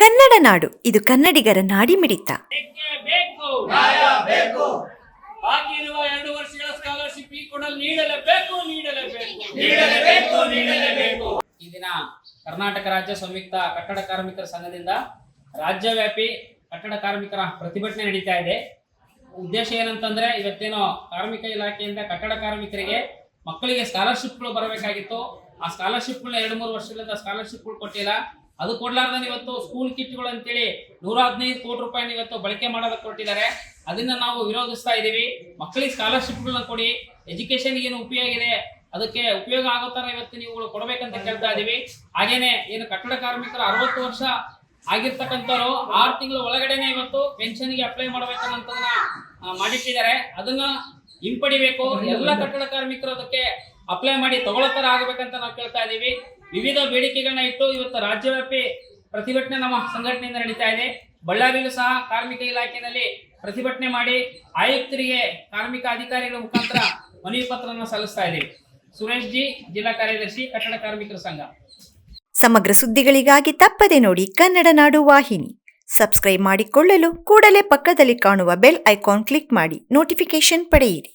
ಕನ್ನಡ ನಾಡು, ಇದು ಕನ್ನಡಿಗರ ನಾಡಿಮಿಡಿತ. ಬಾಕಿ ಇರುವ 2 ವರ್ಷಗಳ ಸ್ಕಾಲರ್ಶಿಪ್ ಈ ಕೂಡಲೇ ನೀಡಲೇಬೇಕು. ಈ ದಿನ ಕರ್ನಾಟಕ ರಾಜ್ಯ ಸಂಯುಕ್ತ ಕಟ್ಟಡ ಕಾರ್ಮಿಕರ ಸಂಘದಿಂದ ರಾಜ್ಯವ್ಯಾಪಿ ಕಟ್ಟಡ ಕಾರ್ಮಿಕರ ಪ್ರತಿಭಟನೆ ನಡೀತಾ ಇದೆ. ಉದ್ದೇಶ ಏನಂತಂದ್ರೆ, ಇವತ್ತೇನೋ ಕಾರ್ಮಿಕ ಇಲಾಖೆಯಿಂದ ಕಟ್ಟಡ ಕಾರ್ಮಿಕರಿಗೆ ಮಕ್ಕಳಿಗೆ ಸ್ಕಾಲರ್ಶಿಪ್ಗಳು ಬರಬೇಕಾಗಿತ್ತು. ಆ ಸ್ಕಾಲರ್ಶಿಪ್ಗಳನ್ನ 2-3 ವರ್ಷಗಳಿಂದ ಸ್ಕಾಲರ್ಶಿಪ್ಗಳು ಕೊಟ್ಟಿಲ್ಲ. ಅದು ಕೊಡ್ಲಾರ್ದ ಇವತ್ತು ಸ್ಕೂಲ್ ಕಿಟ್ಗಳು ಅಂತೇಳಿ 115 ಕೋಟಿ ರೂಪಾಯಿನ ಇವತ್ತು ಬಳಕೆ ಮಾಡೋದಕ್ಕೆ ಕೊಟ್ಟಿದ್ದಾರೆ. ಅದನ್ನ ನಾವು ವಿರೋಧಿಸ್ತಾ ಇದ್ದೀವಿ. ಮಕ್ಕಳಿಗೆ ಸ್ಕಾಲರ್ಶಿಪ್ಗಳನ್ನ ಕೊಡಿ, ಎಜುಕೇಶನ್ಗೆ ಏನು ಉಪಯೋಗ ಇದೆ ಅದಕ್ಕೆ ಉಪಯೋಗ ಆಗೋ ತರ ಇವತ್ತು ನೀವು ಕೊಡಬೇಕಂತ ಕೇಳ್ತಾ ಇದೀವಿ. ಹಾಗೇನೆ ಏನು ಕಟ್ಟಡ ಕಾರ್ಮಿಕರು 60 ವರ್ಷ ಆಗಿರ್ತಕ್ಕಂಥವ್ರು 6 ತಿಂಗಳ ಒಳಗಡೆನೆ ಇವತ್ತು ಪೆನ್ಷನ್ಗೆ ಅಪ್ಲೈ ಮಾಡ್ಬೇಕನ್ನೋದನ್ನ ಮಾಡಿಟ್ಟಿದ್ದಾರೆ. ಅದನ್ನ ಹಿಂಪಡಿಬೇಕು. ಎಲ್ಲ ಕಟ್ಟಡ ಕಾರ್ಮಿಕರು ಅದಕ್ಕೆ ಅಪ್ಲೈ ಮಾಡಿ ತಗೊಳ್ಳೋ ತರ ಆಗಬೇಕಂತ ನಾವು ಕೇಳ್ತಾ ಇದೀವಿ. ವಿವಿಧ ಬೇಡಿಕೆಗಳನ್ನ ಇಟ್ಟು ಇವತ್ತು ರಾಜ್ಯವ್ಯಾಪಿ ಪ್ರತಿಭಟನೆ ನಮ್ಮ ಸಂಘಟನೆಯಿಂದ ನಡೀತಾ ಇದೆ. ಬಳ್ಳಾರಿಯಲ್ಲೂ ಸಹ ಕಾರ್ಮಿಕ ಇಲಾಖೆಯಲ್ಲಿ ಪ್ರತಿಭಟನೆ ಮಾಡಿ ಆಯುಕ್ತರಿಗೆ ಕಾರ್ಮಿಕ ಅಧಿಕಾರಿಗಳ ಮುಖಾಂತರ ಮನವಿ ಪತ್ರವನ್ನು ಸಲ್ಲಿಸ್ತಾ ಇದ್ದೀವಿ. ಸುರೇಶ್ ಜಿ, ಜಿಲ್ಲಾ ಕಾರ್ಯದರ್ಶಿ, ಕಟ್ಟಡ ಕಾರ್ಮಿಕರ ಸಂಘ. ಸಮಗ್ರ ಸುದ್ದಿಗಳಿಗಾಗಿ ತಪ್ಪದೆ ನೋಡಿ ಕನ್ನಡ ನಾಡು ವಾಹಿನಿ. ಸಬ್ಸ್ಕ್ರೈಬ್ ಮಾಡಿಕೊಳ್ಳಲು ಕೂಡಲೇ ಪಕ್ಕದಲ್ಲಿ ಕಾಣುವ ಬೆಲ್ ಐಕಾನ್ ಕ್ಲಿಕ್ ಮಾಡಿ ನೋಟಿಫಿಕೇಶನ್ ಪಡೆಯಿರಿ.